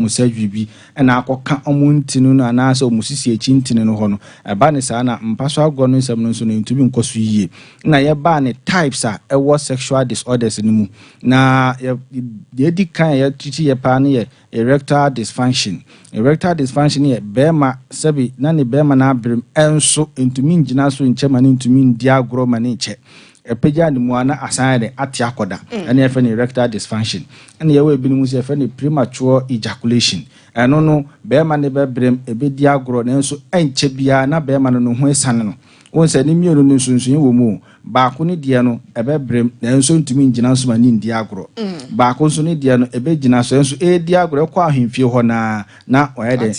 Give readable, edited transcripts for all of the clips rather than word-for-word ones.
musadwibi na akoka omuntinu no anaasa omusisi echintinu no ho no eba ne saa na mpaso agro no nsem no so no ntumi nkoso yie na ye ba ne types a ewo sexual disorders ni mu na ye di kan ye titi ye pa ne ye erectile dysfunction ye bema sabi na ne bema na abrem enso ntumi ngina so nchema ne ntumi ndi agro ma ne nche epeja ni muana aside ati akoda ene efe ni erectile dysfunction ene yewe bi mu se efe ni premature ejaculation eno no be ma ne bebrem ebedi agro ne nso enche bia na be ma no ho esane no won se ni mienu ni sunsun wo mu ba ko ni de no ebebrem ne nso ntumi ngina so ma ni ndi agro ba ko nso ni de no ebegina so nso edi agro kwa ahemfie ho na oyede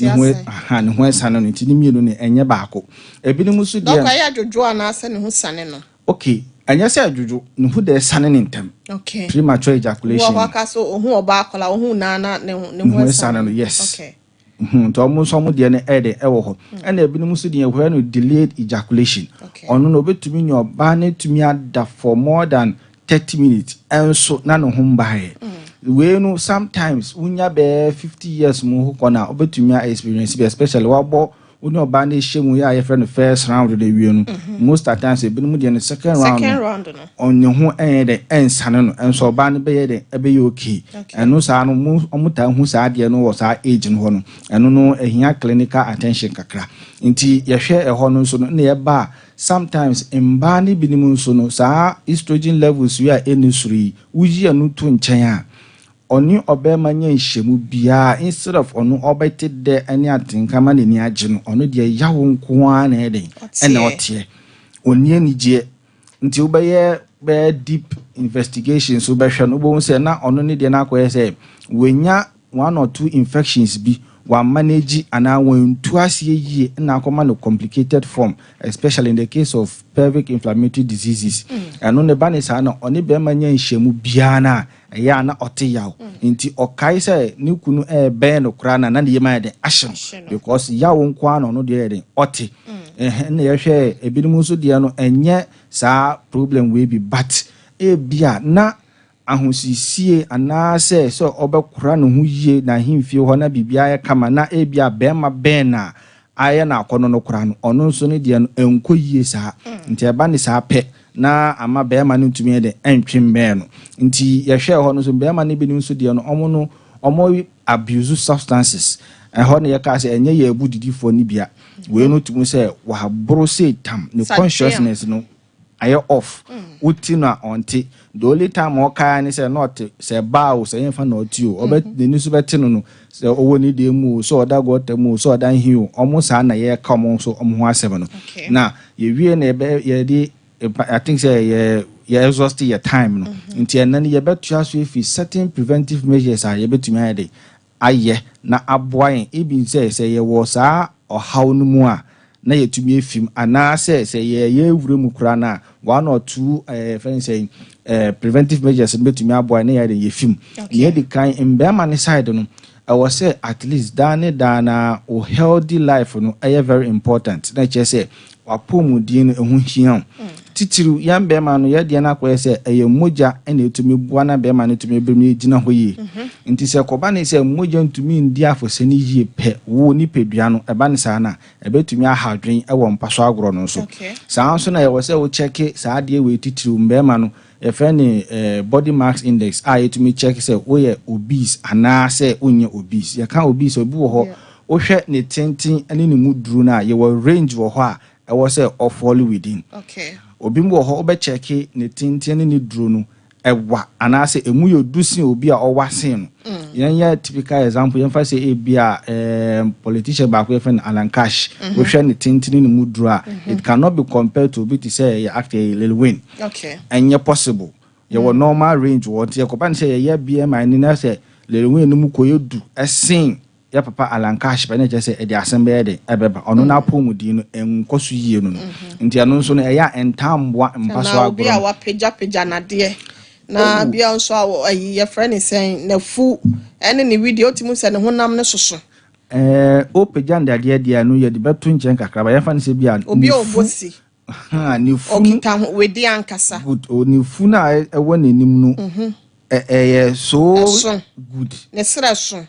ni ho esane no ntini mienu ni enye ba ko ebi ni mu so de no kwa ya jojo ana ase ne ho sane no okay anya say ajuju no hu de sane ne ntem okay premature ejaculation wo waka so ohu oba akola ohu na ne ho sane no yes okay to mo so mo de ne ede ewo ho na ebi no so de ehwe no delayed ejaculation onu no betumi nyo ba na tumi ada for more than 30 minutes enso na no ho mbae we no sometimes unya be 50 years mo ho kona obetumi experience especially wabo uni oba na ehemu ya ye friend first round de wie no most at times ebi no de second round no onye ho de ensane no enso oba na be ye de ebe ye okay eno sa no omuta hu sa de no wo sa age no ho no eno no ehia clinical attention kakra nti ye hwe eho no so no na ye ba sometimes emba ni binimu so no sa estrogen levels we are enisuri uji anu to nchen a oni obema nya nhemu bia instead of onu obete de ani atenkama ne ni age no onu de yawo nko a na eden ena otie oni anije nti ubeye be deep investigations so be hwe no bo se na onu ne de na akoye se wenya one or two infections bi wa manage ana won tuasie yie na akoma no complicated form especially in the case of pelvic inflammatory diseases eno ne bane sa na oni be ma nya nhemu bia na ya na ote yawo nti okai se ni kunu be no kra na ne yema de action because yawo nko ano no de de ote na ye hwe ebinim so de no enye sa problem we be but e bia na ahosisie anase so obekura no hu yie na himfie ho na bibia ya kama na ebia bema bena aye na akono no kura no ono nso ne de no enko yie sa nti eba ne sa pe na ama bema no ntumi de entwem be no nti ye hwe ho no so bema ne bi nso de no omo abuse substances ho ne ye ka se enye ye abudidifo ni bia we no tumu se wa boro se tam ne consciousness no aye off uti na onti the only time oka ni say not say ba o say fa na oti o obet ni so beti no say owo ni de mu so oda go temu so oda hi o omo sa na ye ka omo so omo ho asem no na ye wie na ye di I think say ye exhaust your time no nti enan ye betu aso if certain preventive measures are ye betumi ade aye na aboa ebi say ye wo sa o haw no mu a na yetumi efim ana say ye wuremu kura na one or two friends saying preventive measures betumi aboa na ye film ye di kan mbema ne side no I was say at least dana o healthy life no very important na che say wapomudie no ehu hia titiru yambema no ye de na kwa say moja na etumi bua na bema no etumi ebem gina ho yi nti se koba ne say moja ntumi ndi afosani yie pe wo ni pedua no eba ne sa na ebetumi ahadwen ewo mpaso agro no so sa nso na ye was say wo check sa de we titiru mbema no if any body mass index etumi check say wo ye obese ana say onye obese ye kan obese obi wo ho wo hwe ne tintin ane ne muduru na ye wo range wo ho a I was say or fall within. Okay. Obi mo ho be check ne tintin ne duro no ewa ana say emu yo dusin obi a owasen no. Yan typical example yan fa say e bia politician ba ko fen Alan Cash we hwe ne tintin ne muduru a it cannot be compared to obi to say act a Lil Wayne. Okay. Enye possible. You were normal range what ye ko ban say ye BMI ni na say Lil Wayne no mu koyedu esen ya papa Alan Cash ba na je say e de asembe de ebeba ono na pomudi no enkoso yie no nti ano nso no eya entamboa mpaso agoro na obi a wa peja na de na bia nso a ye friend is saying na fu ene ne video timu se ne honam ne soso o peja ndade de no ye de beto nchen kakra ba ye fa ne se bia obi obosi ni fu okita we di ankasa good oni fu na ewo nanim no so good ne sra so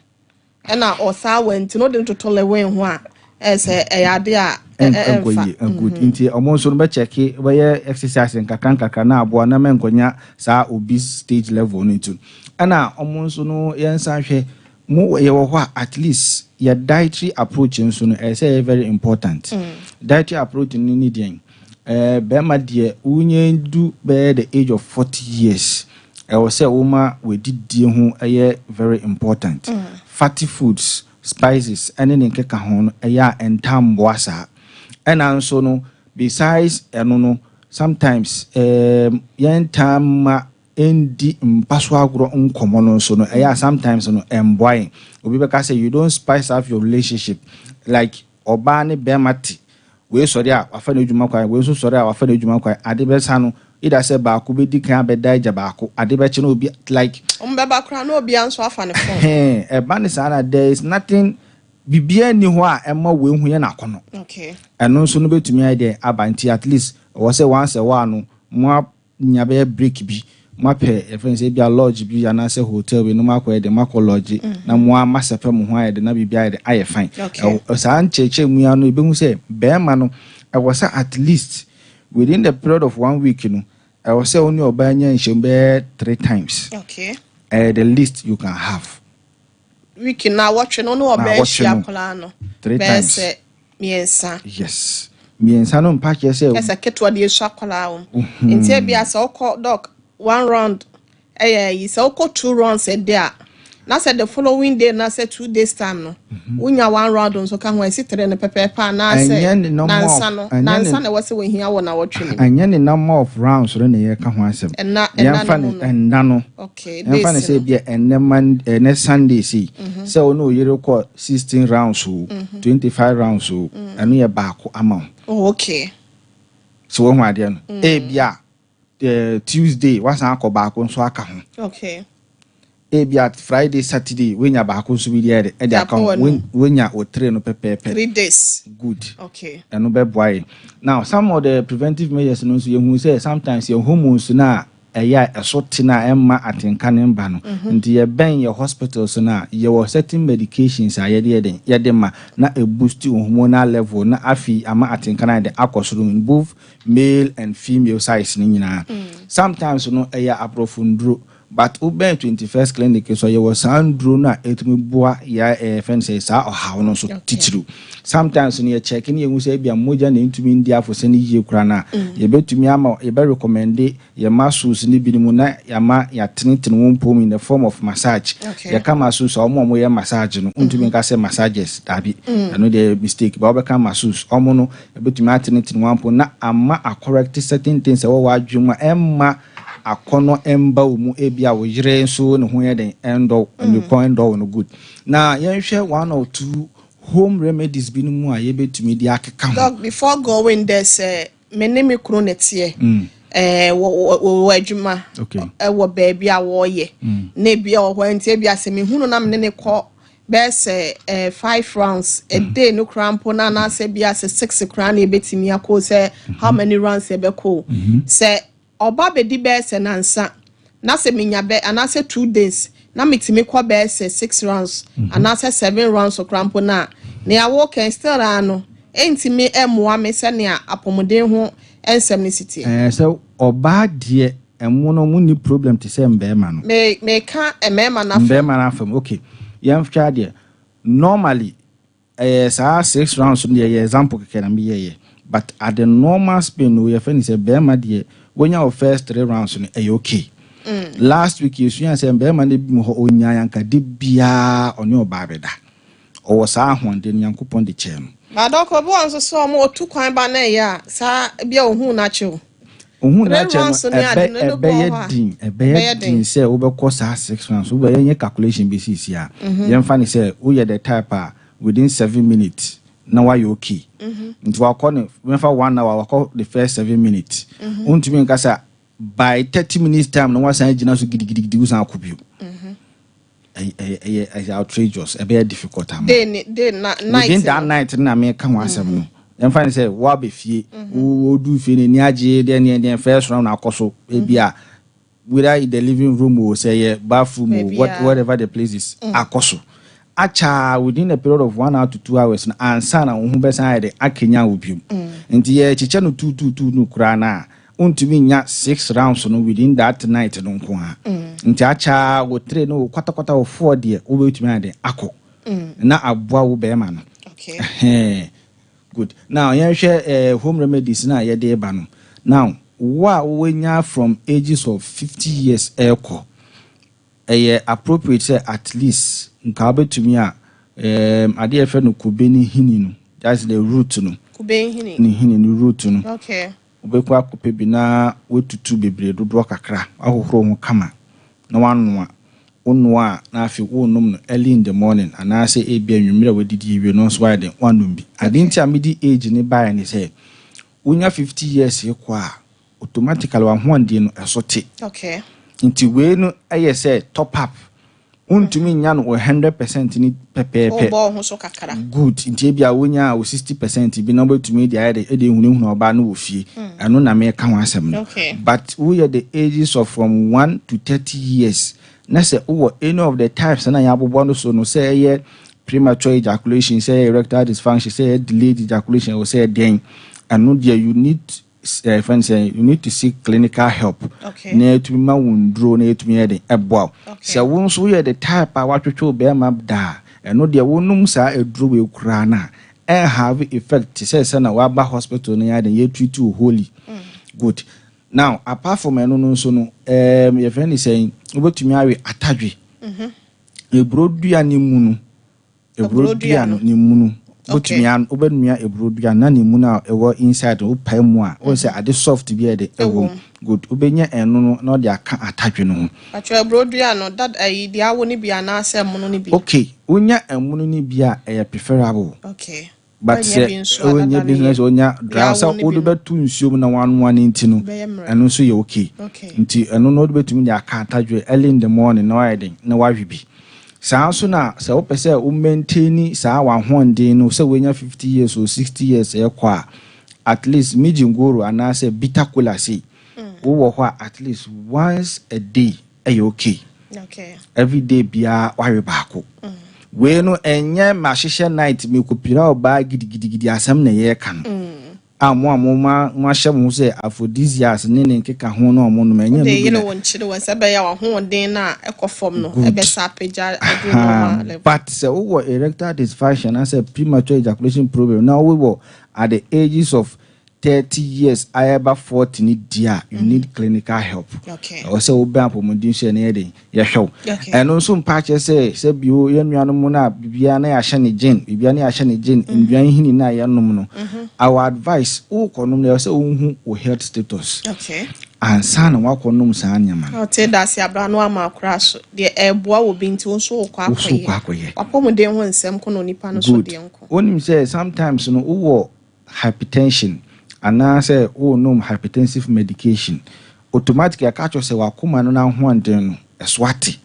and I or sa went no dem to tolerate ho a as a ade a good inti almost no be check we exercise nkakra na abo na menkonya sa obese stage level no tu ana almost no yensa hwe mo ye wo at least your dietary approach nso no say very important. Dietary approach ni need yen bema de unye du be the age of 40 years was say woman we did ho very important. Fatty foods, spices, and in keka ho entamboasa. And also no besides no sometimes yen tam endi mpaso agro nkomo no so no sometimes no emboy obi be ka say you don't spice up your relationship like oba ne bemati we sorry a afa na adwuma kwa we so sorry a afa na adwuma kwa ade be sa no ida say ba ko be di kan be dai ja ba ko ade be che no obi like be ba kra no obi anso afa ne phone e ba ne sa na there is nothing bibia ni ho a emma we hu ye na kono okay eno so no betumi ide abanti at least we say once a while no mo nya be break bi mape e friends e bia lodge bi ana say hotel we no makwa de makwa lodge na mo amasepe mo ho ayede na bibia ayede aye fine sa ncheche mu ya no e be hu say be ma no I was at least within the period of 1 week, you know, I was only obanya in Shembe 3 times. Okay. The least you can have. We can now watch no obenya plano. 3 times. Miensa. Yes. Miensa no mpache say. Yes, a ketwa de shakola o. Nti bia so call doc 1 round. You so call 2 rounds a day. Na said the following day, na said 2 days time no. Unya 1 round so can we sit there na pepe na say nansa na wase we hia wona watching. Anya ni number of rounds so na ye ka ho asem. Enna no. Okay. Enfa na say bia enne Sunday see. Say ono yere call 16 rounds so 25 rounds so anu ye ba ko ama. Oh okay. So wo hu ade no. Bia Tuesday wasan akọ ko nso aka ho. Okay. At Friday, Saturday, when you're back on Subidia, and when you're train 3 days. Good. Okay. And no bad boy. Now, some of the preventive measures, you say sometimes your hormones now, a sort tina emma at Canem Bano, and you bang your hospital so now, your certain medications are yadema, not a boost to hormonal level, not afi, ama at Canada, aquas room, both male and female size. Sometimes, you know, aprofundro. But Uben 21st clinic so you was Sandro na etumi boa ya friend say sa how no so titru. Sometimes when you checking you say bia moja na intumi ndia for send ye kura na ye betumi ama ye be recommend ye masus ni bi mu na ya ma ya tintin won pom in the form of massage. Ye ka masus omo ye massage no intumi ka say massages dabi. No the mistake ba obe ka masus omo no ye betumi atintin won pom na ama a correct certain things e wo adwuma emma akono emba umu ebia wo yire nso ne ho ye den endo ne ko endo no good na yen hwe 1 or 2 home remedies bi no mu a ye betumi di akeka ho. Doc, before going there say me ne me kro netie wo adwuma wo baby a wo ye na bia wo ntie bia se me hunu na me ne ko best 5 rounds a day no crampo na na se bia se 6 kran e betimi akọ say how many rounds e be ko say oba be di best nansa na se minya be anase 2 days na mitimi kwa best 6 rounds anase 7 rounds of crampo na ya wo can still ano entimi emwa me se ne apomoden ho ensem ne city so oba de emu no mu ni problem te se mbema no me ka emema na fam okay yam fwa de normally sa 6 rounds no ye example keke na me ye but at the normal spin we find say bema de when your first 3 rounds no okay. Last week you see say be man bi mo onya yanka de bia oni obabeda o sa ahonde nyankopon de che no ba doko bo anso so mo otu kwan ba na ya sa bia ohun na che ohun na che no ebe din say we be cost 6 rounds we be yen calculation be sisi a yen fa ni say we the type within 7 minutes na why okay nti wa call me for 1 hour wa call the first 7 minutes untumi nkasa by 30 minutes time na wa san gina so gidigidi usan akobio outrageous a very difficult am day night within that night na me ka ho asem no emfa ni say wa be fie wo du fie ni age den first round akoso e bia whether in the living room or say bathroom or whatever the place is akoso acha within a period of 1 hour to 2 hours na ansa na wo hu besa de akenya obium nti ye chiche no 2 no kura na untumi nya 6 rounds no within that night no nko ha nti acha wo 3 no kwata wo 4 de wo betumi ade akọ na aboa wo be ma no okay good now yen hwe home remedies na ye de ba no now wo nya from ages of 50 years eko appropriate say at least nka betumi a ade efe no kubeni hini no that's the root no kubeni hini ni hini no root no okay obekwa akope bi na wetutu bebre dodo kakra ahohoro ho kama na wanoa onwa na afi wonum no early in the morning and I say ebia nwumira wedidi ewe no so wide wanum bi adinti amidi age ni buy ni say unya 50 years ekwa automatically wa hoande no esote okay nti we no aye say top up untumi nya no 100% ni pepepe obo ho so kakara good nti ebia wonya 60% bi na betumi dia ede hunhunu oba no wo fie eno na me ka ho asem no but we are the ages of from 1 to 30 years na say any of the types na ya bobo no so no say premature ejaculation, say erectile dysfunction, say delayed ejaculation, or say then and there you need friends say you need to seek clinical help. Okay. Ne to ma wundro na to me dey eboa. So won so we the type a watwetwe be ma da and no there wonum sa edro we kura na have effect say na wa ba hospital na ya dey you treat you holy. Good. Now apart from no so no your friend is saying obetumi awe atadwe ebrodua ni munu ebrodua no ni munu obetumi an obenua ebrodua na ni munu a ewo inside o pai mu a o say ade soft bi e de ewo good obenya eno no na de aka atadwe no ho atwa ebrodua no that di awo ni bia na asem munu ni bi okay onya emunu ni bia e preferable okay but onya business onya drasa odo betu nsuom na one ntino eno so ye okay nti eno no odo betumi de aka atadwe early in the morning na widen na wahwebi saa so na se wo pese o maintain saa wa honde no se wenya 50 years or 60 years ekwa at least mijingoro ana se bitter cola say wo ho at least once a day okay every day bia wahwe baako we no enye mahihye night me kopira oba gidigidi asem na ye kan amoma hye mo se aphrodisiacs ne nkeka ho no mo no enye no no wonchire wonse be ya ho den na ekofom no ebe sa peja normal but se wo erectile dysfunction as a premature ejaculation problem now we were at the ages of 30 years ayaba 40 ni dia you need clinical help okay o se obi apomodin hye na yede ye hwew eno so mpache se bio yenuano mu na bibia na ya hye ne gin bibia na ya hye ne gin nduan hini na ya nom no our advice o konom na se ohun o health status okay ansa na wakonom saa nyama o te da se abra no ama akra so de eboa obi nti wo so kwa akoye apomodin ho nsem kono nipa no so de nko onim say sometimes no wo hypertension and I say no hypertensive medication automatically I catch you say wakoma no na ho anden eswati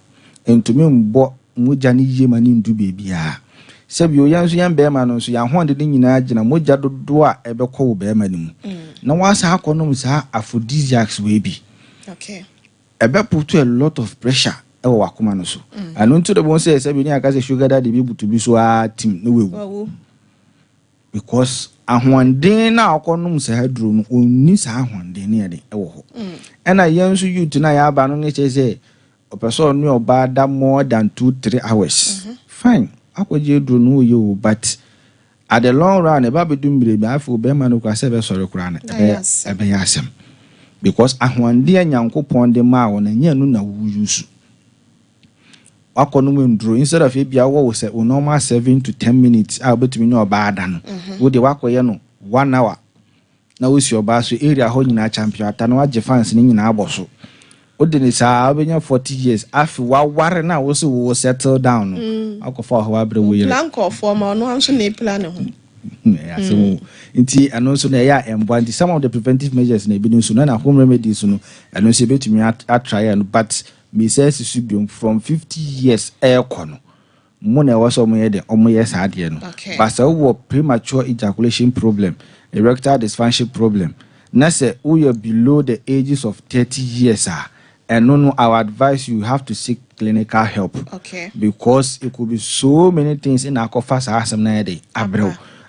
entumi mbo moja ni yema ni ndu bebia se bi oyanso yan be ma no so ya ho anden nyina agina moja dodo a ebekọ wo be ma ni mu na wasa akonom sa aphrodisiacs we bi okay ebe put a lot of pressure e wo wakoma no so and unto the bon say bi ni aka say sugar daddy bi butu bi so a team no we because ahwanden na akonum se hadro no onni sa ahwanden ne de ewo ho ena yensu youth na ya ba no ne chese opeso ni oba da more than 2-3 hours fine akwaje dro no ye o but at the long run e ba bedum bire bi afu be ma no kwa se be sore kura na ebe ya asem because ahwanden nyankopon de ma wo na nya nu na wo yusu akonum ndro instead of bia wo say normal 7 to 10 minutes a betumi no oba ada no wo de wakoye no 1 hour na wo si oba so area ho nyina champion ata na wage fans ni nyina aboso wo de ni sa obenya 40 years afi wa ware na wo so wo settle down no akofa ho abre wo yere plan ko for ma no anso na plan ho yeah so nti anonso na ya embo some of the preventive measures na bi no so na home remedies no anonso betumi try and but me says from 50 years kono mo na was omo ye de omo ye sa de no but so wo premature ejaculation problem erectile dysfunction problem na say we are below the ages of 30 years and no, I would advise you have to seek clinical help. Okay. Because it could be so many things in our coffers are some day.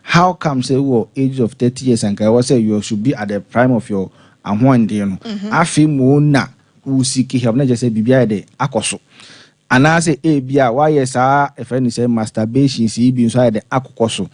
How come say age of 30 years and I was say you should be at the prime of your and one day I feel more na who seek help not just say BBI akoso. And I say why yes if any say masturbation see be inside the akoso.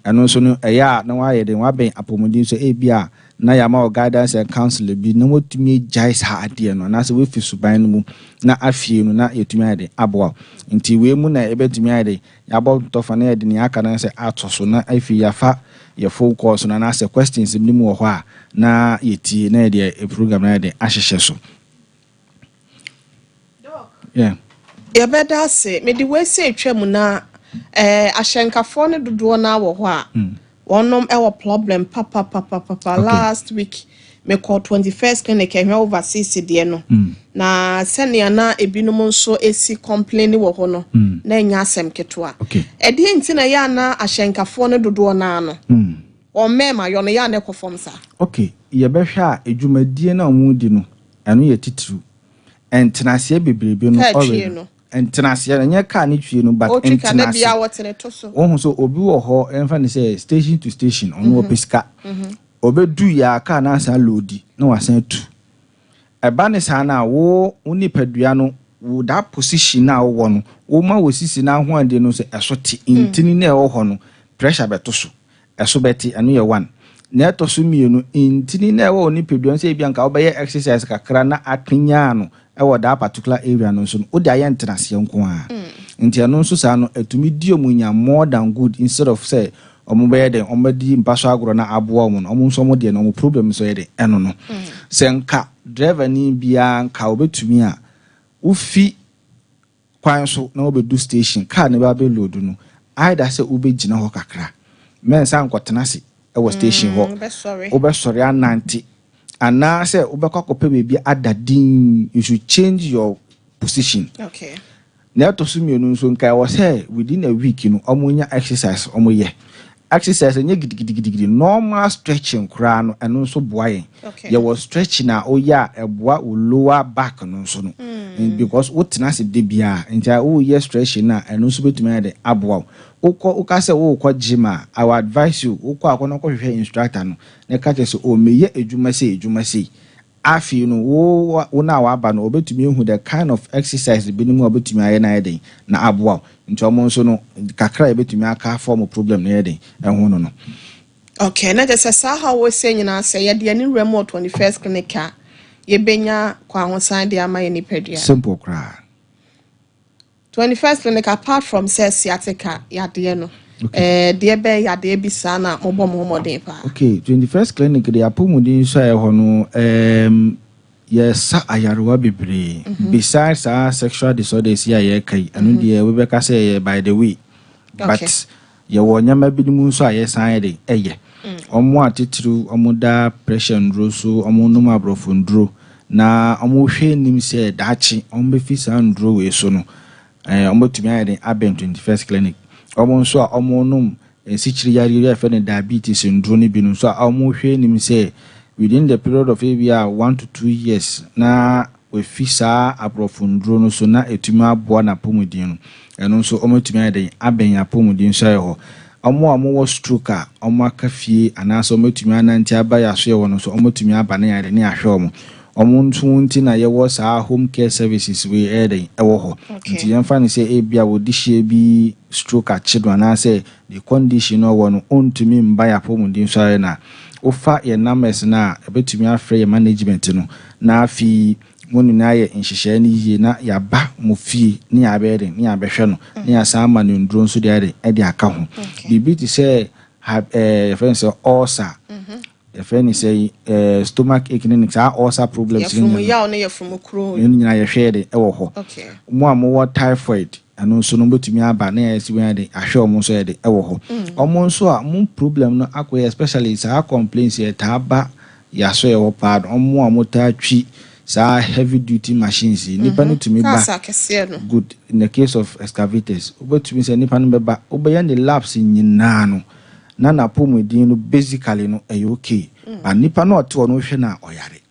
And also no no why then what being apomodin so na yama guidance and counsel be no to me jais ha ade no na se we fi suban no mu na afie no na yetumi ade aboa nti we mu na ebetumi ade yabo tofa na ade ni aka na se atoso na afi yafa ye full course na se questions ni mu ho a na yeti na ade e program na ade ahyehye so yeah ye beda se me di we se twam na ahyenkafo ne dodo na wo ho a one problem papa last week me call 21st clinic e overseas de no na senia na ebinom nso esi complain wo ho no na nya asem keto a e de nti na ya na ahyenkafo ne dodo na no o mema yo no ya na ekofom sa okay ye behwe a edwumadie na omudi no eno ye titru entenase bebrebe no already entenase nya ka ne twie no but entenase bia wotere to so ohun so obi wo ho emfa ne say station to station ono opeska obedu ya ka na san loadi na wasan tu eba ne san na wo unipadua no wo that position na wo no wo ma wo sisi na ho ande no so eso ti intini na wo ho no pressure beto so eso beti anu ye one na to so mienu intini na wo unipadua say bia nka wo be exercise kakra na atwenya no ewo that particular area no so wo dia ye ntenase nko a nti anu so sa no etumi di omunya more than good instead of say omubeye de omadi mpaso agro na aboa omo no omo nso mo de no problem so ye de eno no senka driver ni bia nka obetumi a ufi kwan so na obedu station car ne ba be load no either say ubegina ho kakra men san kwotena se ewo station ho obesori ananti ana say obekwakope bebi adadin you should change your position okay na to sumienu nso nka was say within a week no omonya exercise omoye exercise nye gidigidi normal stretching kra no eno so boaye ye was stretching na oya eboa o lower back no so no because wotina se de bia ntia o ye stretching na eno so betumi ade aboa uka se wo gym a I would advise you uko akono ko hwehwe instructor no ne ka che so o meye edwuma sei afi no wo na wa aba no obetumi ehu the kind of exercise binimu obetumi aye na eden na aboa nti omo nso no kakra ebetumi aka form problem na eden ehu no okay na just say how we say nyina say ye de ani remote 21st clinic a ye benya kwa hosan de ama ye ni pedua simple cry 21st clinic apart from say sciatica ya de no de be ya de bi sa na mobo modern pa okay 21st clinic de apomudin so e ho no yes ayarewa bebre besides sexual disorders ya ye kai anu de we be ka say by the way but ye wo nyama bi mu so aye san de eye omo atitru omo da pressure ndro so omo num abrofo ndro na omo hwe nim say daachi omo be fi san ndro we so no omo tumi aye de aben 21st clinic omo so omo num sichiri yari refer ne diabetes ndro ni bi no so omo hwe nim say within the period of maybe 1 to 2 years na we fisa aprofundro no so na etumi aboa na pomudin no eno so omotumi ade aben apomudin so ho omo wo stroke a omo akafie anaso omotumi ananti abaya so ye wono so omotumi aba na yare ne ahwe omo ntunti na ye wo sa home care services we ede ewo ho nti yemfa ne say ebia wo dihie bi stroke a chido anase the condition no wono ontumi mbaya pomudin so na ofa ye numbers na ebetumi afre ye management no na afi wonu na ye nhihye ne yie na ya ba mo fie ne ya bere ne ya behwe no ne ya sama ne ndro nso de ade aka ho bibi ti say friends ulcer friend say stomach ache ne sa ulcer problems ni from ya no ye from kro ni nyina ye hwe de ewo ho mo amowo typhoid anu so no betumi aba na esi we ade ahwe omo so ede ewo ho omo nso a mo problem no akoye especially sa complaints ye ta ba ya so ye wo pad omo amota twi sa heavy duty machines nipa no tumi ba good in the case of excavators obetumi se nipa no beba obeya the labs nyina no na pomudin no basically no okay but nipa no ote no hwe na oyare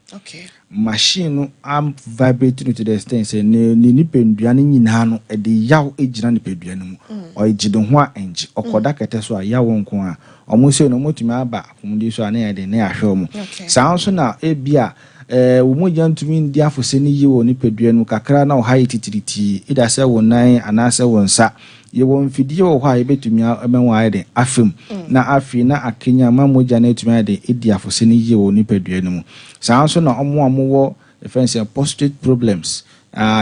machine am vibrating to the extent say ne nipadua ne nyina no e de yaw ejina nipadua no mu o ejide ho a enji okoda kete so a yawo nko a omo se no motumi aba akomudi so a na de na ahwe omo saa nso na ebia wo mo jantumi ndi afose ne yi wo nipadua no kakra na o ha titiriti ida se wo nan anase wo nsa ye won fidie wo ha ebetumi emenwa ayde afem na afi na akenya mamoja na etumi ayde edi afose ne yi wo nipadua no mu saa nso na omo wo defense prostate problems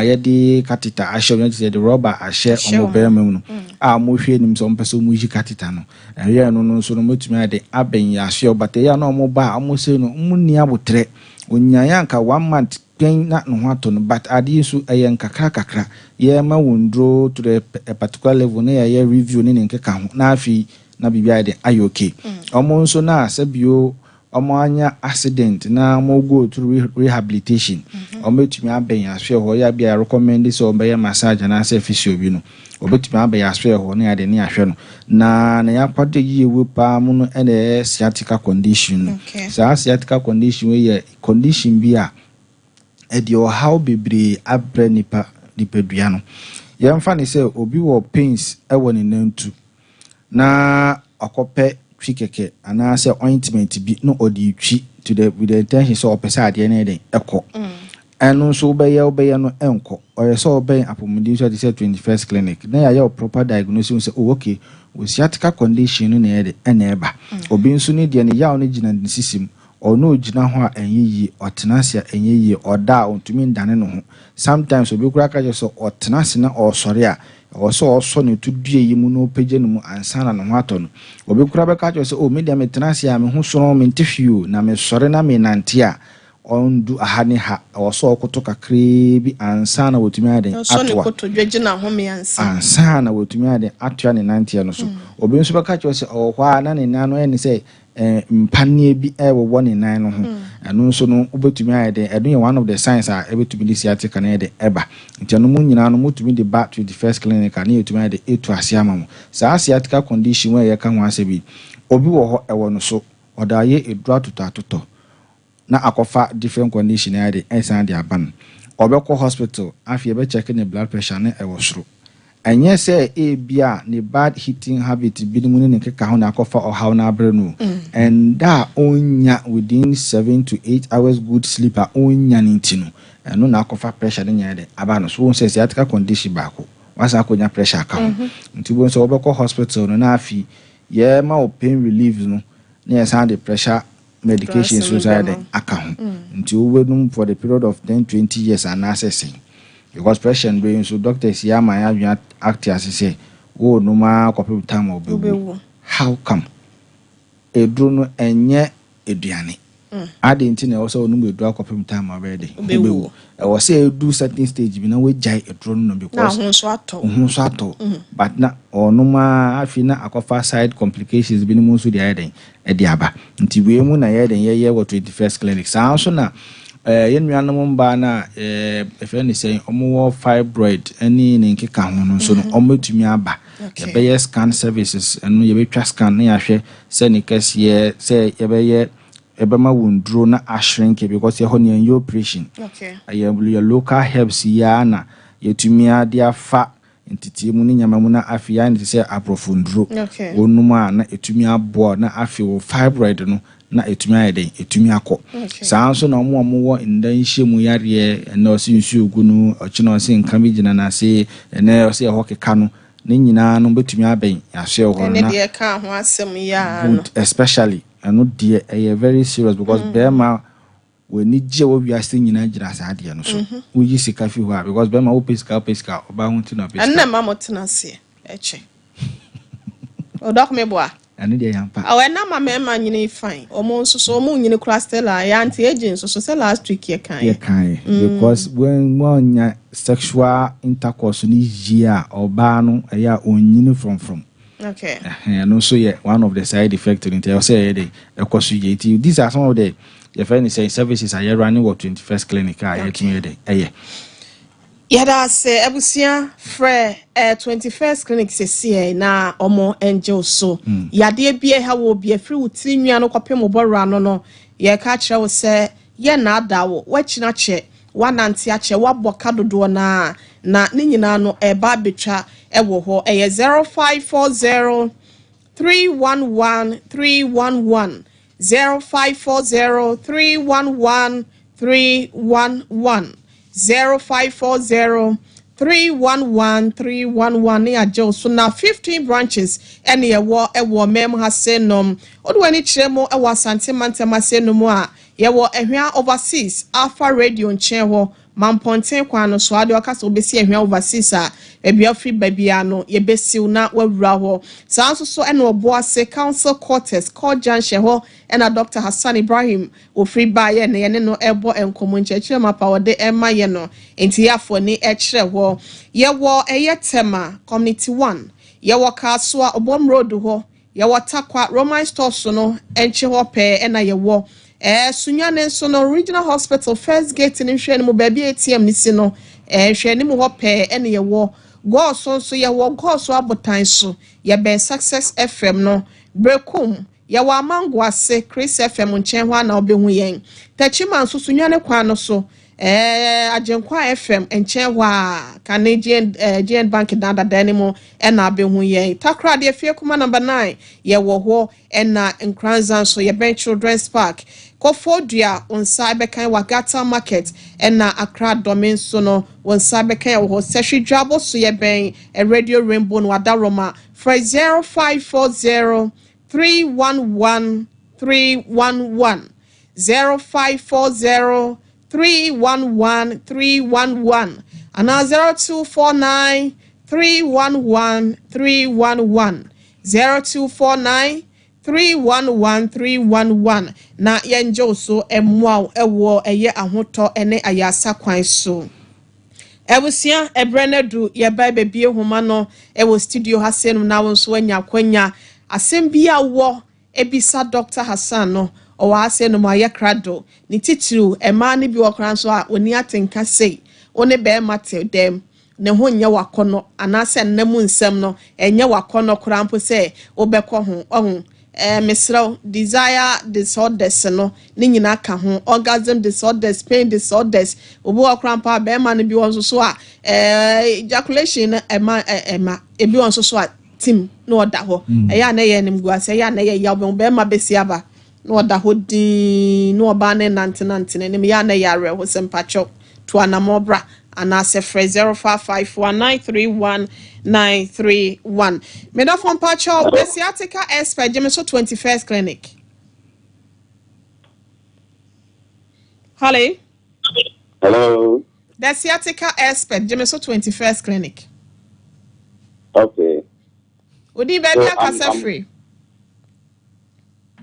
yedi catheter ashe no the rubber ashe omo be mem no mo hwe nim so mpese mo yi catheter no ye no no so no motumi ayde aben ya ashe obate ya na omo ba omo se no munni abotre onyanya nka 1 month na no hato no but adi so ayen kakra ye ma wondro to the particular level na ye review ne nkeka ho na afi na bibia de ayoke omo nso na asabio omo anya accident na mo go through rehabilitation ometumi aben ahwe ho ya bia recommend so be massage na ase physio bi no obetumi aben ahwe ho na ya de ne ahwe no na ya kwade yi ewe pa mu no ene sciatica condition sa sciatica condition we ye condition bi a edi o how bebre abre nipadua no yemfa ne se obi wo pains ewo ne nantu na akope twikeke ana se ointment bi no odi twi to the with the intention so opesa ade ne den eko enu so obeye no enko oye so obey apomudi so say 21st clinic na ya proper diagnosis say okay we sciatica condition no na ede ena eba obi nso ne de ne yaw ne gina ne sisim ono ogina ho a enyeyi otenasia enyeyi oda ontumi ndane no ho sometimes obi kura ka je so otenase na osore a oso ne tudue yi mu no page no mu ansana no ho ato no obi kura be ka je so media metenasia me ho so no mentefio na me sore na me nante a ondu ahane ha oso okoto kakre bi ansana wotumi aden atwa so ne koto dwegina ho me ansana wotumi aden atwa ne nante no so obi nso be ka je so ohwa na ne nano ene say mpanie bi wo ne nan no ho anu nso no obetumi ayede edo ye one of the signs a ebetumi di sciatica na yede eba nti anu mu nyina no mutumi di back to the first clinic na yetumi ayede etu ase amamu saa sciatica condition we ye ka ho ase bi obi wo ho ewo no so oda ye edura toto na akofa different condition ayede ensan di aban obekọ hospital afi ebe check ne blood pressure na ewo soro anya say bia ne bad eating habit bi mu ne keka ho na akofa ohaw na abre no and that onya within 7 to 8 hours good sleep onya nintino no na akofa pressure ne nya de aba no so won say sciatica condition ba ko wasa akonya pressure ka ho nti bo so obekọ hospital no na afi ye ma o pain relief no na ye sound the pressure medication so side aka ho nti we no for the period of 10-20 years and assessing because pressure and so doctors ya ma ya act as say oh no ma kopim time obewu how come edru no enye eduane adenti na also no edu akopim time obewu e was say do certain stage bi na we jai edru no because na ho so ato but na ono ma afi na akofa side complications bi ni mo so di ayeden e di aba nti we mu na yeden ye wo 21st clinic saa so na yenuanom mba na efeni say omo fibroid ani ne nkeka ho no so no ometumi aba ye scan services enu ye betwa scan na yahwe se ne kase se ye ebema wundro na ashrink because ye ho ne your operation your local herbs ya na yetumi ade afa entiti mu ne nyama mu na afia ne se aprofundro onuma na etumi abo na afi wo fibroid no na etumi ayede etumi akọ saa nso na omo wo ndan hyemu yare na osi nsu ogu no ochi na osi nka bi gina na se na osi ho keka no ne nyina no betumi aben ahye ho na ne ka ho asem ya no especially eno de very serious because bema we ni je wo wiase nyina gira sa de no so wo yi sika fi ho because bema wo peska oba ho ti na peska na ma motena se eche odok me boa anu de yampa awe na ma mema nyine fine omo nso so omo nyine crastella ya anti agent so say last week ye kan because when one sexual intercourse ni jia oba no ya onyine from okay and also yeah one of the side effects in tell say the ekosu ye these are some of the friend say services are running what 21st clinic yada se ebusia frɛ 21st clinic se na omo angel so yade bia ha wo bia free utiri nua no kopem obora no ye ka kire wo se ye na adawo wachina che wananti ache waboka dodo na ne nyina no eba betwa ewo ho eye 0540 311 311 0540 311 311 0540 311 311 ne ajo so na 15 branches ene ewo mem hasenom odwani kiremo ewo asante mantama senom a yewo ehwia overseas alpha radio ncheho mamponten kwano so ade okasa obesi ehwia overseas a ebia free babia no yebesiw na wawura ho sanso so ene obo ase council quarters call junction ho ena Dr. Hassan Ibrahim ofri baye ne yene no ebo enkomo nchechire mapa wode ema ye no enti yafo ni echire ho yewo eyetema community 1 yewo kaso a obom road ho yewo takwa Roman store so no enche ho pe ena yewo sunyane so no regional hospital first gate ni hwe ni mo baby ATM ni si no hwe ni mo ho pe ene yewo go so yewo go so abotan so ye be success FM no brekum yewo amangwase Chris FM nchen ho na obehu yen tachima so sunyane kwa no so ajenkwa FM nchen ho a Canadian GN Bank dada danimo ena abehu yen takra de fie kuma number 9 yewo ho ena nkranzan so ye ben children's park Kofodua on cyberkan wagata market ena Accra domain so no on cyberkan wo seshi drabo so ye ben a radio rainbow no adaroma for 0540 311 311 0540 311 311 and 0249 311 311 0249 311 311 na yenjo so emwa ewo eye ahoto ene ayasa kwan so ebusia ebrenedu ye ba bebie homa no ewo studio Hassan na wonso anya kwanya asembia wo ebisa Dr. Hassan no o wa Hassan no aye krado ni titiru ema ne bi okran so a oni atenka sei one be mate dem ne ho nya wakono anase nnamu nsem no enye wakono krampo se obekọ ho ohun misro desire disorders no ni nyina ka ho orgasm disorders pain disorders obo okrampa be ma ne bi won so a ejaculation ema ebi won so a tim no oda ho eya na ye nim guase eya na ye yabon be ma besiaba no oda ho din no oba ne nante ne ya na yare ho sempacho to anamobra and as a phrase 0551931931. Middle from Pacho, the sciatica expert, Jemiso 21st Clinic. Hello. Hello. The sciatica expert, Jemiso 21st Clinic. Okay. Would you baby so, free?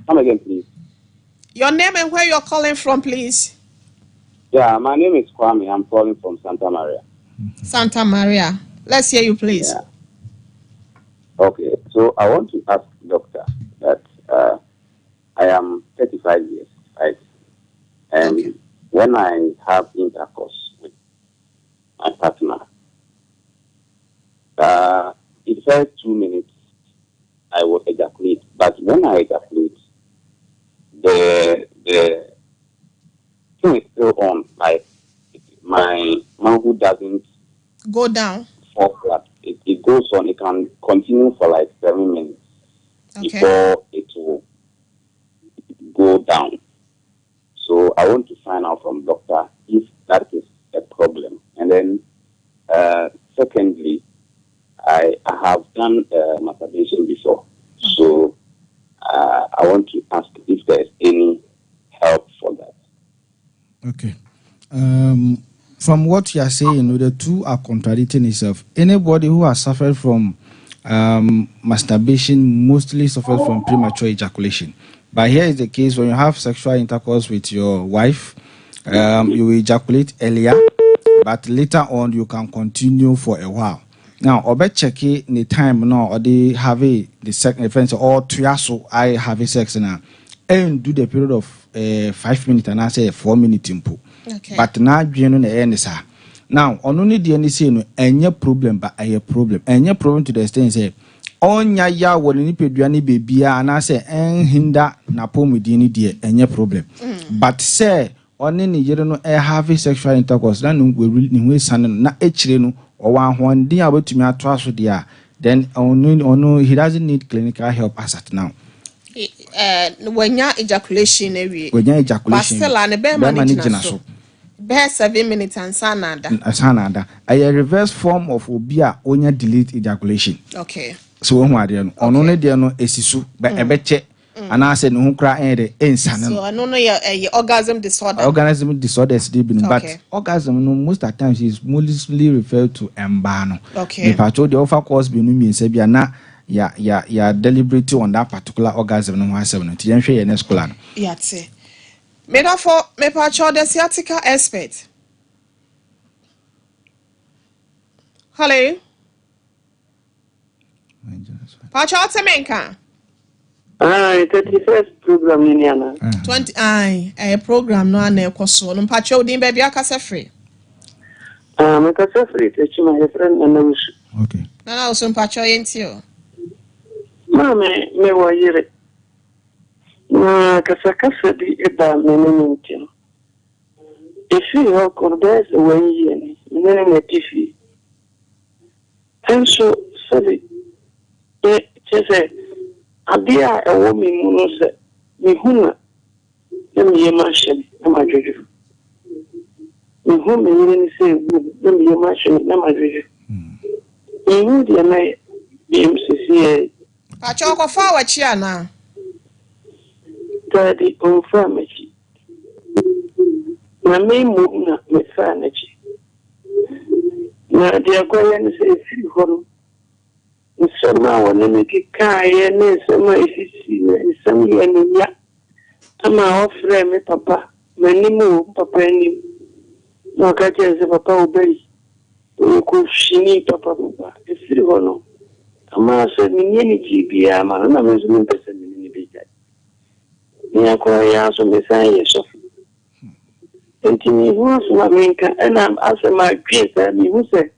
Come again, please. Your name and where you're calling from, please. Yeah, my name is Kwame. I'm calling from Santa Maria. Santa Maria. Let's hear you, please. Yeah. Okay, so I want to ask doctor that I am 35 years, right? And okay, when I have intercourse with my partner, it first 2 minutes I will ejaculate, but when I ejaculate, the thing is still on, like my manhood doesn't go down, fall flat. It goes on. It can continue for like 7 minutes before it will go down. So I want to find out from doctor if that is a problem. And then secondly, I have done masturbation before. So I want to ask if there is any help for that. Okay. From what you are saying, the two are contradicting itself. Anybody who has suffered from masturbation mostly suffers from premature ejaculation. But here is the case: when you have sexual intercourse with your wife, you will ejaculate earlier, but later on you can continue for a while. Now, obe check the time now, or they have the second offense or so I have a sex now, and do the period of 5 minutes and I say 4 minutes impo. Okay. But now you know the end sir. Now, on only the end say no any problem, but I a problem. Any problem to the extent say on ya woni ni peduani baby and I say en hinda na pom with any dear any problem. But say ɔne ne yere no have sexual intercourse na no ni hu san no na echire no ɔwa ahoɔden a obetumi ato aso de a then ono he doesn't need clinical help as at now. Wenya ejaculation ewie. Wenya ejaculation. Bastela ne be manage so. Be 7 minutes and sanada. A reverse form of obia onya delete ejaculation. Okay. So one ade no ono ne de no esisu be ebeche ana ase ne ho kra ende ensane no. So ano no ye orgasm disorder. Orgasm disorders dey be but orgasm no most of the times is mostly referred to emba no. Okay. The patrol the offer cause be no miensa bia na ya deliberate on that particular orgasm no ho asem no. Ti yenhwe ye next school no. Yate. Me patrol the sciatica expert. Hello. Patrol Temenka. 31st program ni ana 20 program no ana ekoso no patrol din ba bia kasa free. Me kasa free te chima ye friend na wusu. Okay. Na so patrol yentio. Me wo yire. Na kasa di eba me ntio. If you are cordes when ye ni na tifi. Enso sabi chese adia ewo mi mu no se mi huna na mi yema hye na madwedwe mi hu mi yire ni se egu na mi yema hye na madwedwe hu dia na BMCC patrol ko fa wa chi ana tadi on fa mechi na me mu na me fa na chi na dia ko ya ni se fi hono nsema wana mekikaye nesema isisi nsema ya ama ofre me papa manimu papa ni wakati eze papa obei ko shini papa esiri hono ama se ninyeni jibia ama na mezu mpesa ni bija ni akwa ya so mesan yeso ntini hu so na menka na asema kwesa mi hu se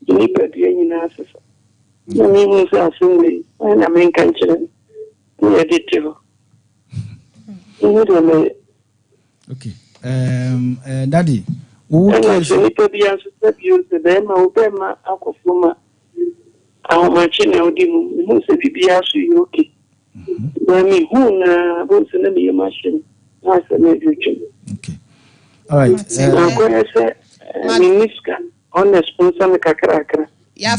ni pedi nyina asesa na mimi sasa asumbi na mimi kanchira ni editivo ndio okay daddy who cares ni pedi ansu se bema ubema akofuma au machine audimu muse bibia su yoke na mi huna bonse na mi machine hasa na yuchu okay all right kwa se miniska on sponsor me kakrakra ya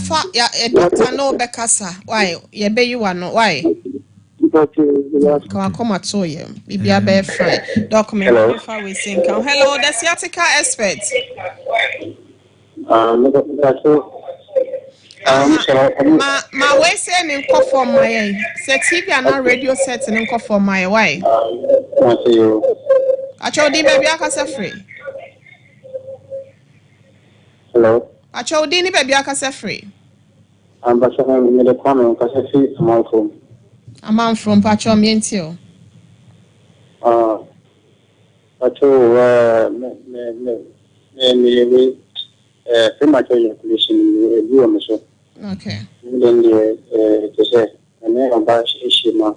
doctor no bekasa why ye be you no why come to ye bibia be fry document fa we think hello the sciatica expert ma we say ni nko for my say TV and radio set ni nko for my why acho di baby akasa free hello acho di ni baby akasa free ambassador me de kwame kasa free amount from pacho mientio pacho me premature ejaculation you am so okay then to say and then about issue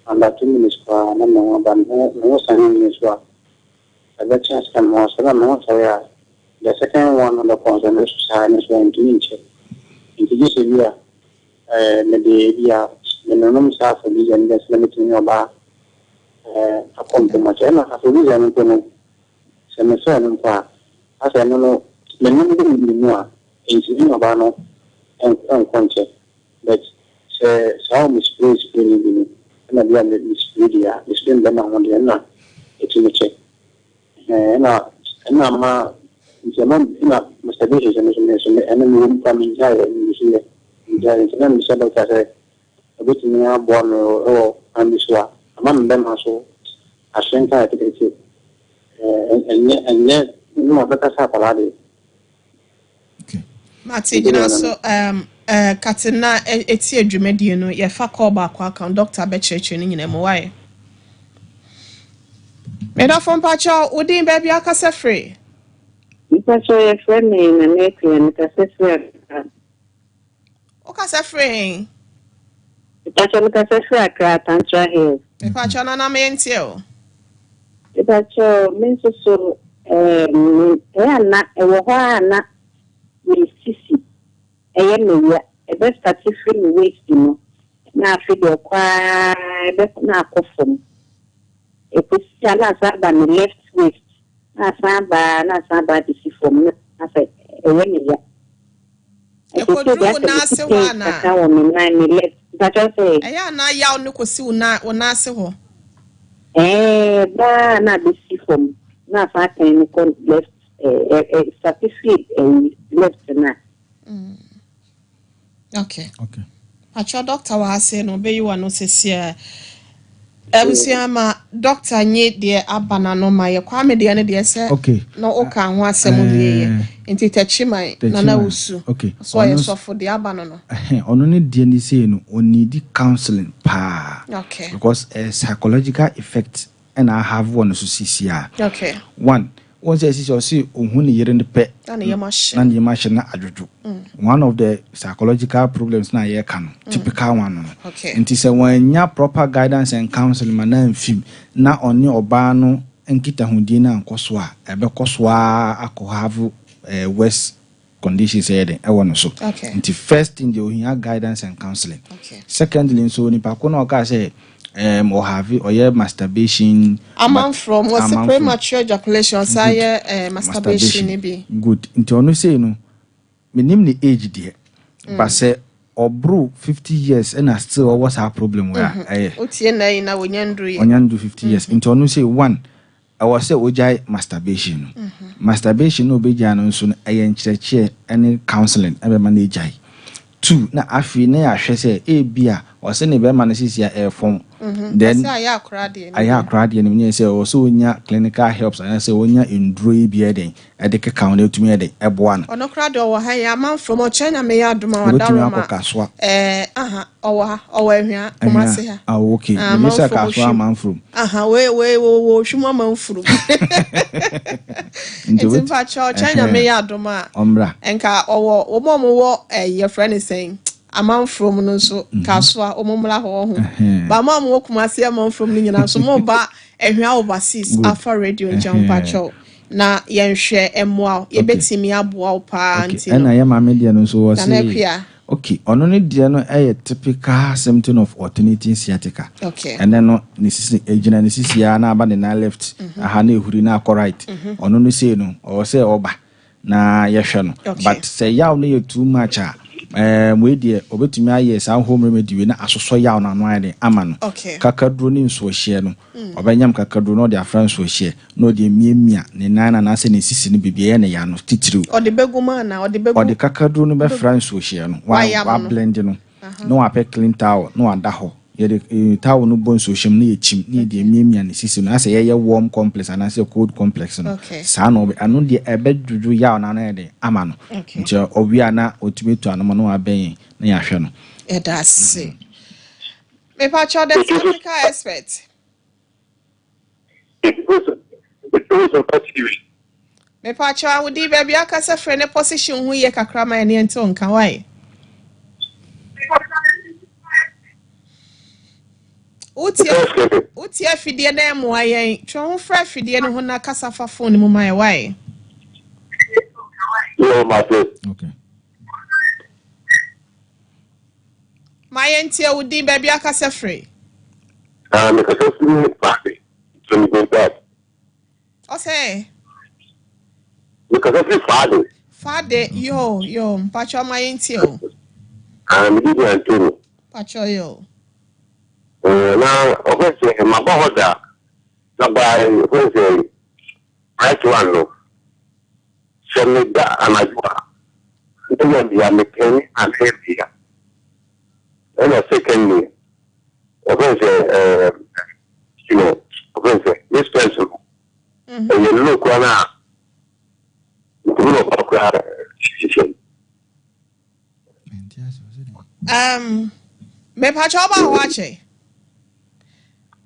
and that 2 minutes kwa na no ba no san minutes wa the chance can more so no so yeah the second one on the concentration side is going to inch into this area maybe yeah no no sa for this and this limiting about a compromise na ha so this and no se me so no pa asa no the no no no into about no and concept but so me spray na bia me media spend them on the na it's check na ma zaman na mustability so and me coming here in here na me say that say about me born or and this wa am them also ashenka activity and no better sa palade okay Martin so katina eti adwumadie no ye fa call back account doctor be church ni nyina mo why me da fon pacho udin baby akasa free pacho ye friend ni na net ni kasa free o kasa free pacho ni kasa free akra tantra hill me pacho na na me ntio Pacho, Minso, Anna, a Wahana, Miss Sissy, a best satisfying waste, you know. Now, figure quite now coffin. A position as the left waist. Not somebody to see from me. I said, a winning. I could do that. I want 9 left. But I say, I am now young, no, see, not on Nassau. Not the see from. Not I can left a satisfied left now. Okay. Okay. Pacho doctor was saying, obey you and no say, Ebusiama doctor nye de abana no ma ye kwame de ne de se okay no oka ho asem wie enti tachiman na na usu okay so ye so for de abana no ono ne de ni say no on need counseling pa okay because a psychological effect and I have one so CCR okay one once I see ohun ne yere ne pe na ye machine na adwojo one of the psychological problems na ye kan typical one okay nti say when ya proper guidance and counseling man na film na oni oba no nkita hundie na nkoso a ebe koso a have worse conditions here e wono so okay nti first in the ohia guidance and counseling okay secondly so ni pa ko na o ka say or have or yeah masturbation among from was premature ejaculation say masturbation be good nti onu say no minim ni age there but say obro 50 years and still what's our problem where otie na wonyandru 50 years nti onu say one I was say ojai masturbation masturbation no be jano nso no nkyerɛkyerɛ any counseling ebe manage 2 na afi na ya hwɛ sɛ bia o se ne be ma na sisia form then aya akrade ne me say o so onya clinical helps and say onya enduro bia den e de keka on etumi e de eboa no ono krade o ha ya man from China me ya adoma wa daroma owa ahia kuma se ha okay me say kaswa man from we hwuma man from nti pa China me ya adoma omra enka owo wo your friend is saying amount from no so kaswa omomla ho ba ma mo kuma se amount from ni nyina so mo ba ehwa overseas afa radio jumpa cho na yenhwe emoa ye betimi aboa opa anti na ya ma media no so wo say okay ono ne dia no typical symptom of alternating sciatica okay and then no nisisi ejina nisisi ya na aba na left aha na ehuri na right ono no say no o say oba na yehwe no but say yaw no you too much we die obetumi aye sa home remedy we na asoso yaw na no ade ama no kakaduro ni nso hye no obanyam kakaduro no de afran so hye no de miemia ne nana na se ne sisi ne bibie ne ya no titiriu ode beguma na ode kakaduro no be fran so hye no wa blend no no wa pe clean towel no ada ho ye towel no bon so hye no ye chim ne de miemia ne sisi no ase ye warm complex and say cold complex no sa no anu de ebedwudwu yaw na na de ama no nti obia na otumetu anoma no aben na ya hwe no that's it me pa cho the technical expert me pa cho awudi baby akasa frɛ ne position hu ye kakra ma ne ento nka why uti afidie na emu ayen twa ho fra afidie no ho na kasa fa phone mu mai why okay my ntie udi baby akasa frɛ because it's party so we go back o say because it's father yo mpacho my ntie o we did want to pacho yo now obviously my brother by right one no so me da anajua ndio ndio mekeni and heavy and secondly obviously you know obviously this person and you look na me pacho ba wache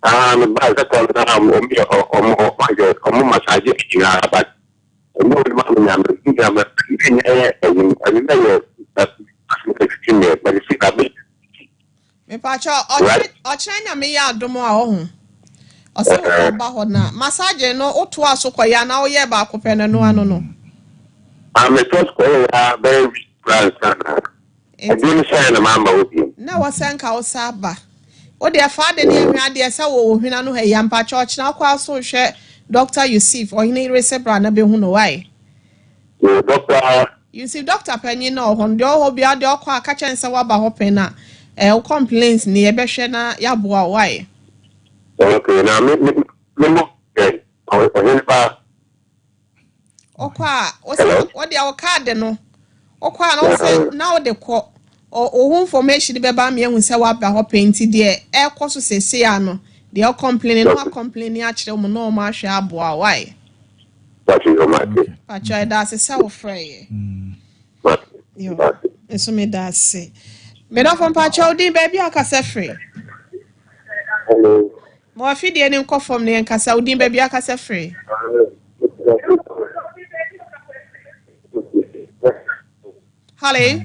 ba ka ko na o massage ina ba no ma na me pacho o China me ya domo a ohun Ose oba ho na massage no oto aso koya na oye ba akopɛ no ano no. I'm a first call very grand standard. I didn't say na mama obi. Na wasanka osaba. O de fa de ne ehwe ade ese wo hwina no ha yampa church na kwa so hwe Dr. Yusuf or hini resebra na be hu no why. Doctor Yusuf Dr. Penny no ho de ho bia de okwa aka chense wa ba ho pen na complaints ni e be hwe na ya boa why. okay, now me okay. I ba Okwa o de o card no. Okwa no say na o de ko o information be ba me hu se wa ba ho pen ti de e ko so sese ya no. They are complaining, no complaining actually no ma hwe aboa why. That's your market. But I that's a so free. Yo. Eso me that's it. Me do from pacho din baby akasa free. Hello. Mo afi de ni nko from ne nkasa udin baby akasa free. Hello.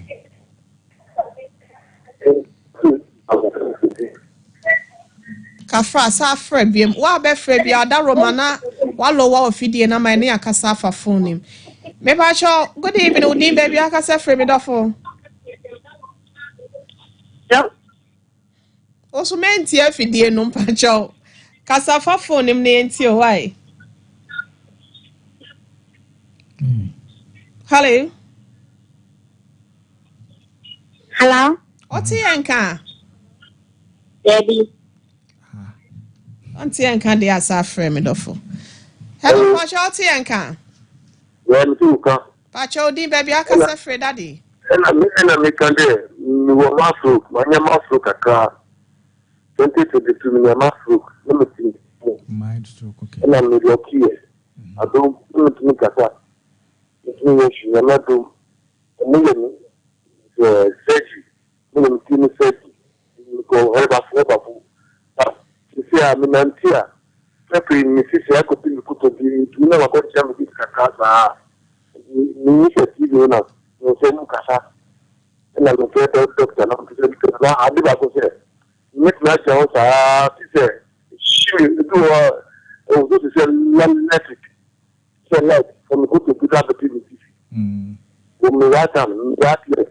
Kafra sa frɛ biem wa be frɛ bia da romana wa lo wa ofidie na ma ne akasa fa phone nim me ba cho good evening udin baby akasa frɛ me dofo Yeah. oso menti afidie no pa cho kasa fa phone nim ne enti o why hello Hello? oti enka Baby. oti enka de asa frɛ me dofo hello pa cho oti enka When you come, pa cho udin baby akasa frɛ daddy and I make a day. You were muscle, my muscle, kaka. 2022, my muscle. Let me think. Mind stroke, okay. And I'm okay. I don't think kaka. It's me, I'm not doing. Surgery. I'm doing surgery. Go help us, help us. You see, I'm in Antia. Every Mississippi, I could be to be, you know, what I'm going to kaka. You need to see you now. No say no kasa. Na lo fe doctor na ko na adi ba ko se. Ni na se o sa ti se. Shi do o do se electric. So like from go to put up the TV. O me wa tam, wa tle.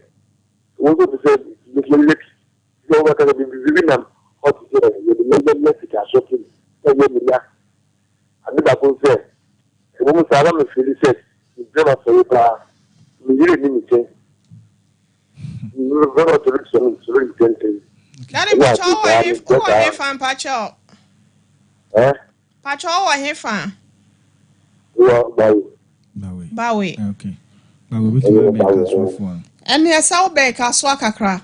O do se ni electric. So wa ka bi bi na o ti se ni electric a so ti. So ye mi ya. Adi ba ko se. O mo sa ba me feel se. Ni ba so ba. Ni ni ni se. Daddy pacho wa he fan pacho pacho wa he fan bawe Okay. But we will make us one. and ya saw be ka so akakra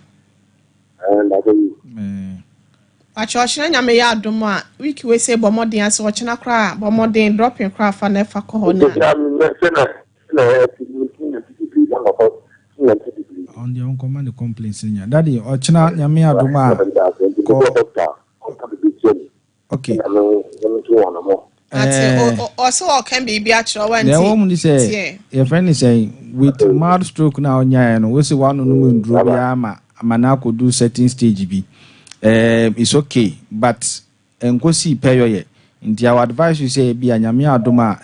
pacho hye nya me ya adom a week we say bomodin ase wo chena kra bomodin dropping kra fa na fa ko na On the uncommon complaints in ya. Daddy, or China, Yamia Duma. Okay. Also can be actual when the woman say, your friend is saying, with mild stroke now, and we see one on the moon, Drobia, Manako do certain stage B. It's okay, but and go see pay in the advice you say, be a Yamia Duma,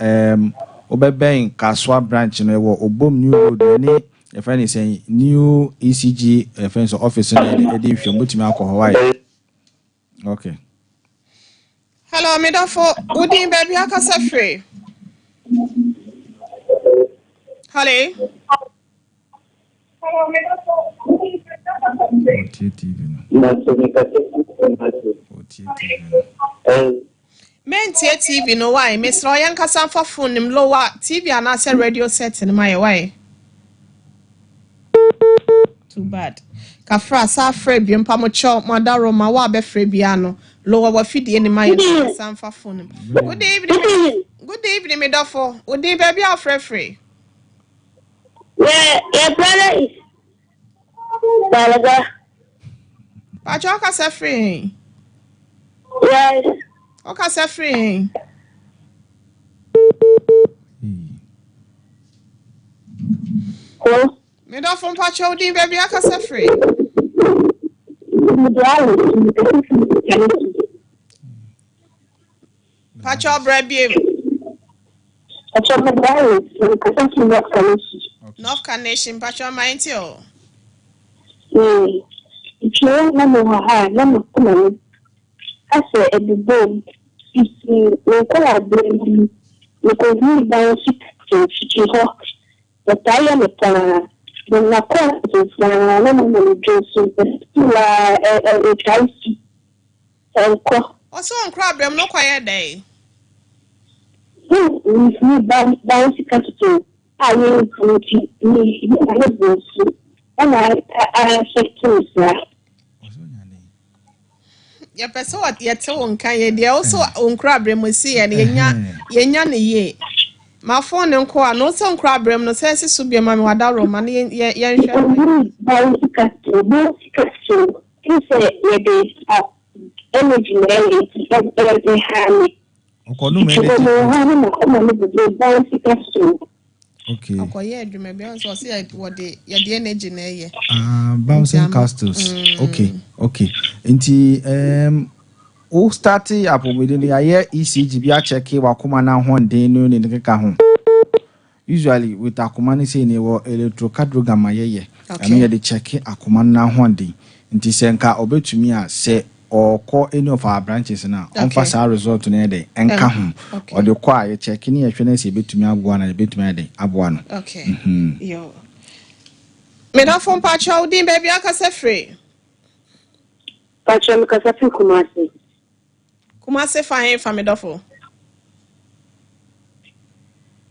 Obebang, Kaswa branch, and or Bom New Road. Your friend is saying new ECG friends office in the edition, which me alcohol. Okay. Hello, me da for Udin baby akasa free. Hello. Men TV no why Miss Royan kasa for phone nim lower TV and answer radio set in my way. Too bad. Kafra sa frɛ bi mpa mo cho madaro ma wa be frɛ bia no lower wa fidie ni my san fa phone. Good evening. Good evening me dafo. Odi baby afrɛ. Your brother is Balaga. Pacho ka sa free. Yes. O ka sa free. Oh. Me dafo pacho odi baby aka sa free. Pacho Brabie. North Carnation, Pacho Mintio. If you know how, no, I say at the bone. If you collaborate, you can read by City Hawk, but I am a plan. When I call it, I'm also on crab, I'm not quiet day. We bounce capital. I will come to me, and I said to that. Ya pese what yet on kan ye also on crabrem we see and yenya ne ye ma phone nko a no so crabrem no say so bia ma me wada ro ma ne ye nhwe Energy okay. Okoye adwuma bi on so say what the energy na ye. Bouncing castles. Okay. Nti o start up within the year ECG bi a check wakoma na ho den no ne keka ho. Usually with akoma ne say ne wo electrocardiogram ye. Ano ye de check akoma na ho den. Nti senka obetumi a se or call any of our branches now. On pass our result to day and come or the choir checking your fitness a bit to me one and a bit to me abuano. Okay. Yo. Me don't phone Pacho din baby aka se free. Pacho me kasa fi Kumasi. Kumasi fine for me dofo.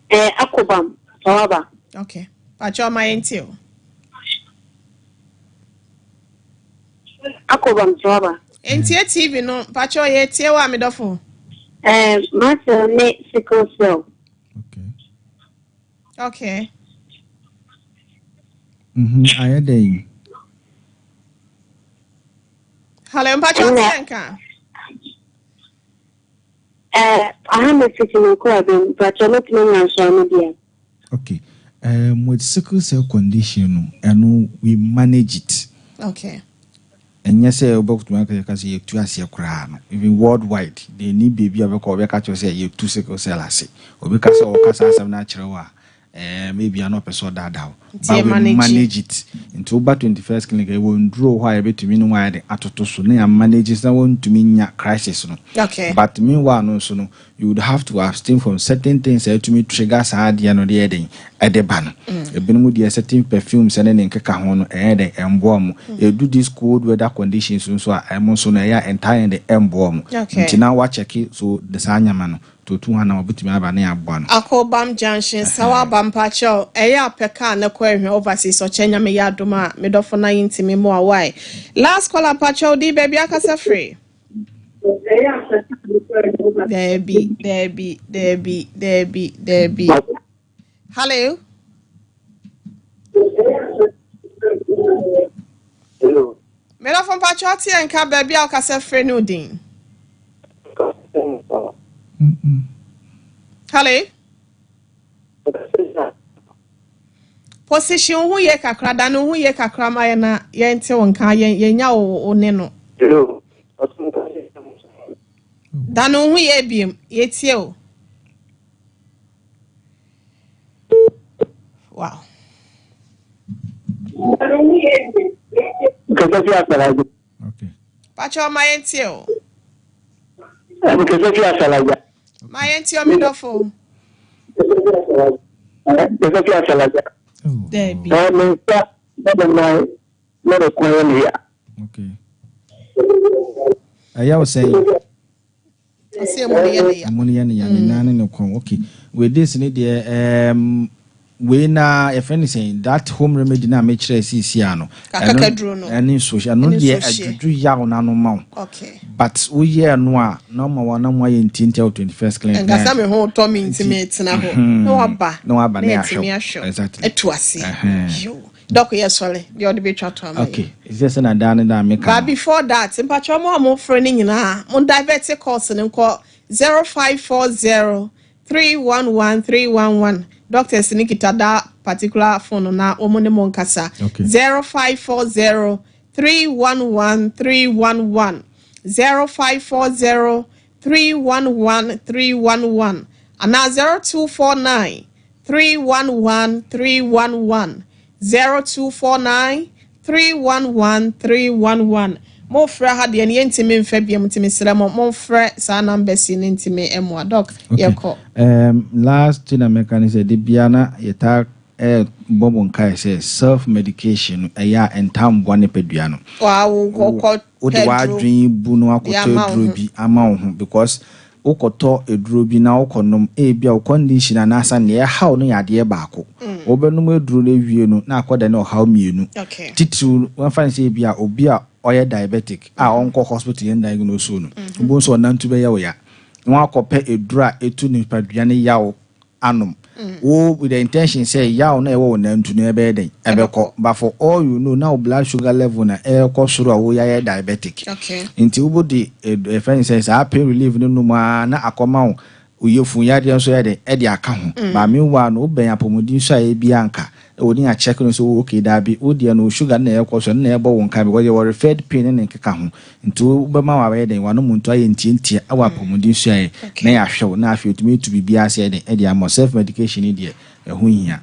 Akobam, Tawaba. Okay. Pacho my entio. Akobam Tawaba. Entie TV no Pacho ye tie wa me dofo. Master ne sickle cell. Okay. I day. Hello Pacho Senka. I am a sitting in Corbin, but you're not knowing answer media. Okay. With sickle cell condition and we manage it. Okay. And yes, about to make a say to us even worldwide, they need baby of a call back at say you two sickle cell assay, or because all cassa some natural. Maybe an person that down, but we manage it into about 21st clinic. I won't draw why to mean why the atotosu and manages that one to mean crisis. Okay, but meanwhile, no, so no, you would have to abstain from certain things to me triggers hard the end of the day at the ban. A bin with the certain perfumes and then Kakahon and bomb. You do this cold weather conditions, so I'm also entire the bomb. Okay, now watch a kid so the Sanya man. To 200 obetumi aba na abua no Akobam Junction sawa bampacho eya peka na kwehwe overseas so chenya me yadoma me dofo na yintimi mo awai last caller pacho di baby akasa free Debbie hello me dofo pacho tie nka baby akasa free no din Hello. Position who ye kakra da no who ye kakra ma ye na ye nte wonka ye nya o ne no. Hello. Da no who ye biem ye tie o. Wow. Okay. Pacho ma ye tie o. Ma ye tie o me dofo. Debbie. Okay. I was saying, I say money okay. With this, we na if anything that home remedy na make sure see siano and social no dey ajuju ya una no ma okay but we year no a normal one na moye until 21st clinic and that's me ho to me intimate na ho no aba na show exactly etuase yo doc yesole the other be chat to am okay is just na down that make but before that mpacho mo friend nyina mo divert course nko 0540 311 Doctors Nikita that particular phone na omone monkasa 0540 311 311 0540 311 311 and 0249 311 311 0249 311 311. Mo fra ha de ne yentime mfa biam ntime sra mo fra sa numbers ni ntime emo doc yeko. Last thing American said the biana yeta bobon kai say self medication eya entam bone peduano. Wow, ko dream bunu akoto drobi ama ho because ukoto eduro bi na ukonom bia o condition na asa ne how no yade baako obenum eduro le wie no na akoda na how mienu titu wan fan say bia obi a oye diabetic a onko hospital yen diagnose no bo so nantu be ya wo ya wan akopɛ eduro a etu ni paduane yawo anom wo with the intention say yawo na ewo nantu no ebe den ebekɔ but for all you know now blood sugar level na ekɔ soro a wo ya diabetic nti wo di friend says a pain relief no no ma na akɔma wo oyefu yade so yade e de aka ho ba me wa no ben apomodin so a bi anka oni a check no so okay da bi wo dia no sugar na ekɔ so na ebo won ka because you were referred pain na nkeka ho nti wo be ma wa yade wa no muntu aye ntientie awa apomodin so aye na ya hwew na afi otumi tu bi ase yade e de am self medication ni de ho hia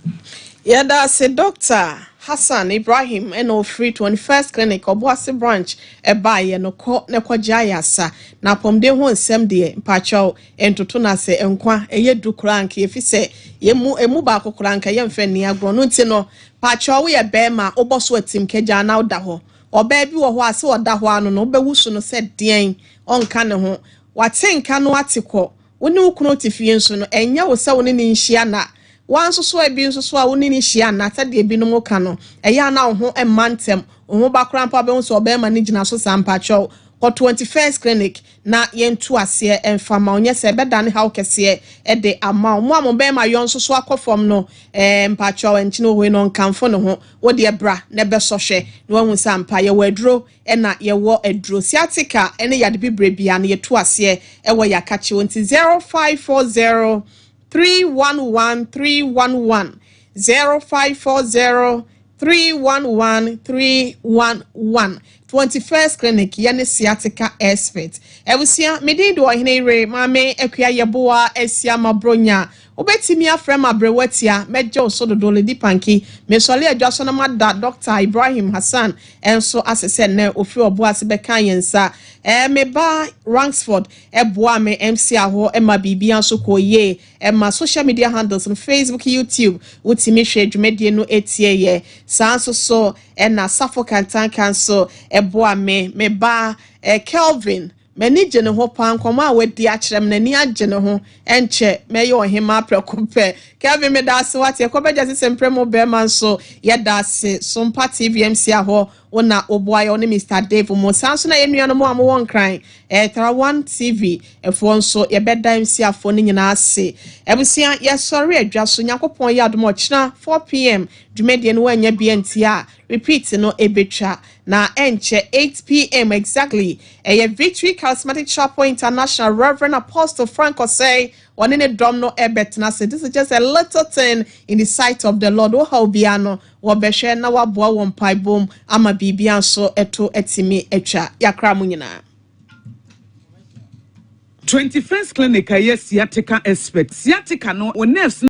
yada se doctor Hassan Ibrahim eno free 21st clinic Obuasi branch eba ye no ko ne kwagya yasa na pomde ho nsem de mpacho entoto na se enkwa eye du krank ye fi se emu ba kokrank ye mfa ni agro no nti no pacho wo ye be ma oboso atim kagya na oda ho oba bi wo ho ase oda ho ano no obewusu no se den onka ne ho watenka no atekọ woni ukunu tifie nso no enya wo se woni ni nhia na wan so ebi nso a woni ni hia na tade ebi no ka no eya na ho emantem ho ba krampa be nso oba ma ni gina so sampacho ko 21st clinic na yentu ase enfama onye se beda ne hawo kese e de ama mo ambe ma yon so akofom no mpacho enchine ho no nkamfo ne ho wo de bra ne be sohwe no hu sampa ye waduro e na ye wo aduro siatica ene yade bibre bia na yetu ase e wo yakache wonti 0540 311 311 0540 311 311 21st clinic yane sciatica expert ewusia medi do ohene re mame akua yeboa asia mabronya obetimi afrem abrewatia meje osododo le dipanki mesole adwaso na mada Dr. Ibrahim Hassan enso asese na ofi oboase beka yensa meba Rangsford eboa me MC aho ema bibia so koye ema social media handles on Facebook, YouTube utimi hwe dwumedie no etie ye sanso so na Suffolk Tankanso eboa me meba Kelvin mani gene ho pan kwama wadi akyerem na ni agene ho enche meye ohema prekope Kelvin me da se wate ekobeja sesempre be man so ye da se Sompa TVMC aho wona oboaye oni Mr. Dave mo sanso na yenua no mo am won kran Tara 1 TV efo nso ye beda MC afo ni nyina ase ebusia ye sori adwa so nyakopon ye adom ochina 4 p.m. dwumedie no wanya biantia repeat no ebetwa na enche 8 p.m. exactly Victory Charismatic Chapel International Reverend Apostle Frank Osei one in a drum no ebetna say this is just a little thing in the sight of the Lord. How biano wabeshe na wabua wompai boom ama bibian so eto etimi etwa yakra munyina 21st clinic yes sciatica expert sciatica no nerves